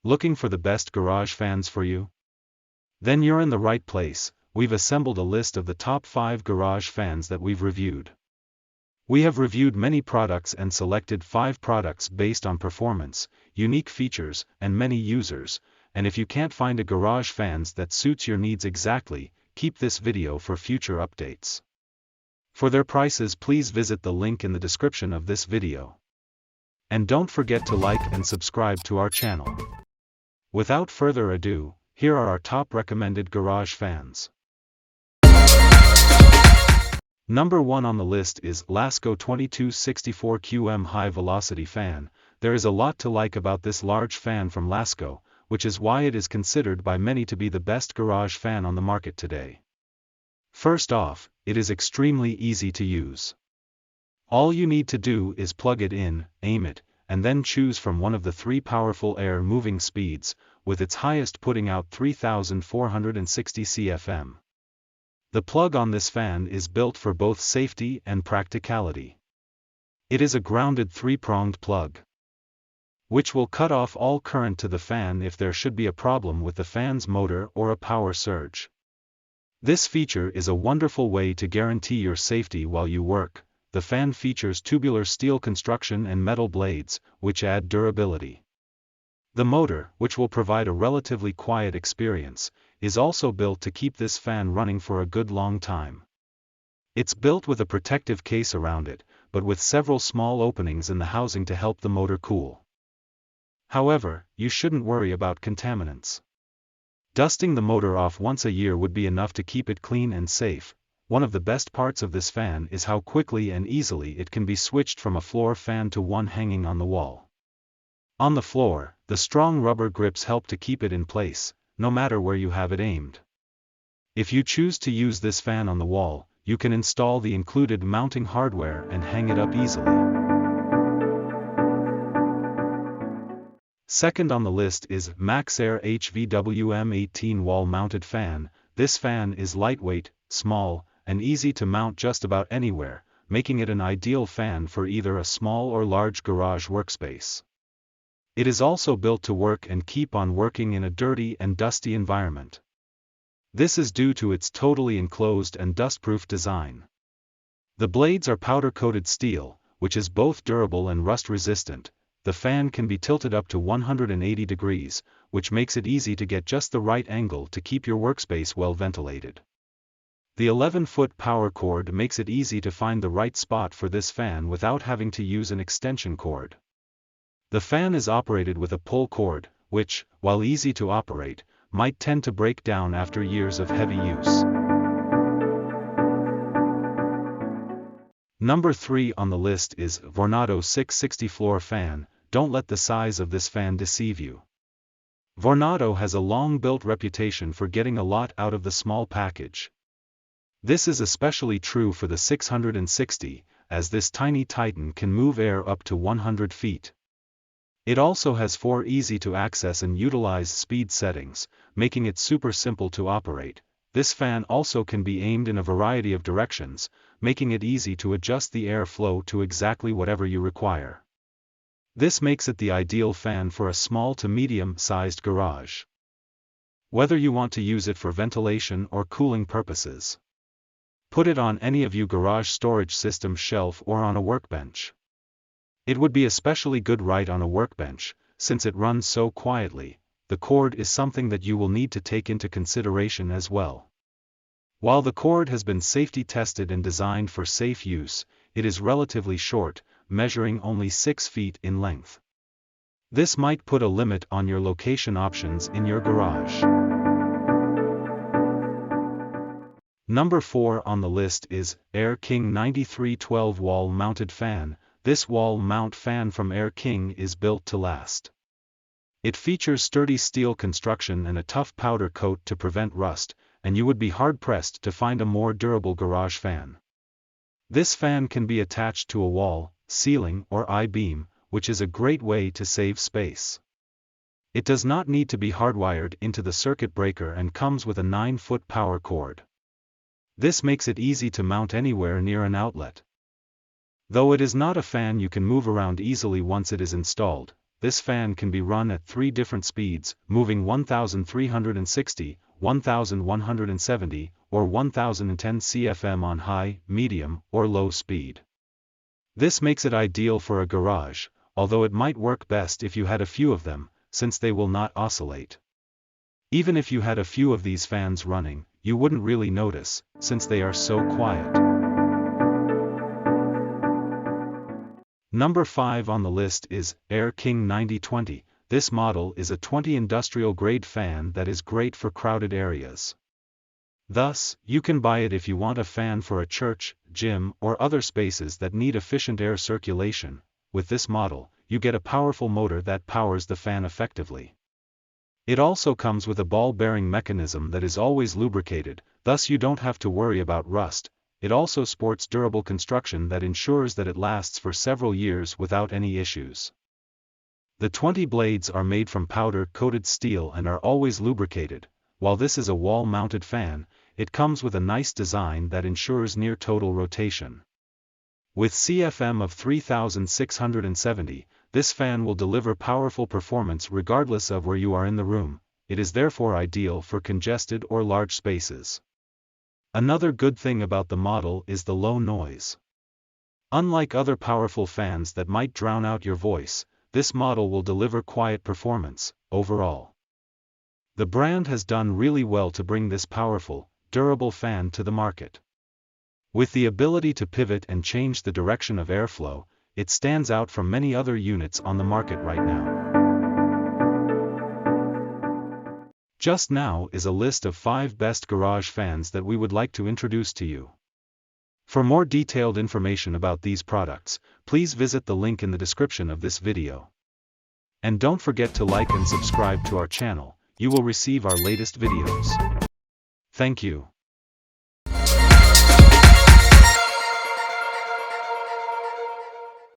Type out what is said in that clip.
Looking for the best garage fans for you? Then you're in the right place. We've assembled a list of the top 5 garage fans that we've reviewed. We have reviewed many products and selected 5 products based on performance, unique features, and many users, and if you can't find a garage fans that suits your needs exactly, keep this video for future updates. For their prices, please visit the link in the description of this video. And don't forget to like and subscribe to our channel. Without further ado, here are our top recommended garage fans. Number 1 on the list is Lasko 2264QM High Velocity Fan. There is a lot to like about this large fan from Lasko, which is why it is considered by many to be the best garage fan on the market today. First off, it is extremely easy to use. All you need to do is plug it in, aim it, and then choose from one of the 3 powerful air moving speeds, with its highest putting out 3,460 CFM. The plug on this fan is built for both safety and practicality. It is a grounded 3-pronged plug, which will cut off all current to the fan if there should be a problem with the fan's motor or a power surge. This feature is a wonderful way to guarantee your safety while you work. The fan features tubular steel construction and metal blades, which add durability. The motor, which will provide a relatively quiet experience, is also built to keep this fan running for a good long time. It's built with a protective case around it, but with several small openings in the housing to help the motor cool. However, you shouldn't worry about contaminants. Dusting the motor off once a year would be enough to keep it clean and safe. One of the best parts of this fan is how quickly and easily it can be switched from a floor fan to one hanging on the wall. On the floor, the strong rubber grips help to keep it in place, no matter where you have it aimed. If you choose to use this fan on the wall, you can install the included mounting hardware and hang it up easily. Second on the list is MaxxAir HVWM18 wall-mounted fan. This fan is lightweight, small, and easy to mount just about anywhere, making it an ideal fan for either a small or large garage workspace. It is also built to work and keep on working in a dirty and dusty environment. This is due to its totally enclosed and dust-proof design. The blades are powder-coated steel, which is both durable and rust-resistant. The fan can be tilted up to 180 degrees, which makes it easy to get just the right angle to keep your workspace well ventilated. The 11-foot power cord makes it easy to find the right spot for this fan without having to use an extension cord. The fan is operated with a pull cord, which, while easy to operate, might tend to break down after years of heavy use. Number 3 on the list is Vornado 660 floor fan. Don't let the size of this fan deceive you. Vornado has a long-built reputation for getting a lot out of the small package. This is especially true for the 660, as this tiny titan can move air up to 100 feet. It also has 4 easy-to-access and utilize speed settings, making it super simple to operate. This fan also can be aimed in a variety of directions, making it easy to adjust the air flow to exactly whatever you require. This makes it the ideal fan for a small to medium-sized garage, whether you want to use it for ventilation or cooling purposes. Put it on any of your garage storage system shelf or on a workbench. It would be especially good right on a workbench, since it runs so quietly. The cord is something that you will need to take into consideration as well. While the cord has been safety tested and designed for safe use, it is relatively short, measuring only 6 feet in length. This might put a limit on your location options in your garage. Number 4 on the list is Air King 9312 wall-mounted fan. This wall-mount fan from Air King is built to last. It features sturdy steel construction and a tough powder coat to prevent rust, and you would be hard-pressed to find a more durable garage fan. This fan can be attached to a wall, ceiling, or I-beam, which is a great way to save space. It does not need to be hardwired into the circuit breaker and comes with a 9-foot power cord. This makes it easy to mount anywhere near an outlet. Though it is not a fan you can move around easily once it is installed, this fan can be run at 3 different speeds, moving 1360, 1170, or 1010 CFM on high, medium, or low speed. This makes it ideal for a garage, although it might work best if you had a few of them, since they will not oscillate. Even if you had a few of these fans running, you wouldn't really notice, since they are so quiet. Number 5 on the list is Air King 9020. This model is a 20 industrial-grade fan that is great for crowded areas. Thus, you can buy it if you want a fan for a church, gym, or other spaces that need efficient air circulation. With this model, you get a powerful motor that powers the fan effectively. It also comes with a ball-bearing mechanism that is always lubricated, thus you don't have to worry about rust. It also sports durable construction that ensures that it lasts for several years without any issues. The 20 blades are made from powder-coated steel and are always lubricated. While this is a wall-mounted fan, it comes with a nice design that ensures near-total rotation. With CFM of 3670, this fan will deliver powerful performance regardless of where you are in the room. It is therefore ideal for congested or large spaces. Another good thing about the model is the low noise. Unlike other powerful fans that might drown out your voice, this model will deliver quiet performance, overall. The brand has done really well to bring this powerful, durable fan to the market. With the ability to pivot and change the direction of airflow, it stands out from many other units on the market right now. Just now is a list of 5 best garage fans that we would like to introduce to you. For more detailed information about these products, please visit the link in the description of this video. And don't forget to like and subscribe to our channel. You will receive our latest videos. Thank you.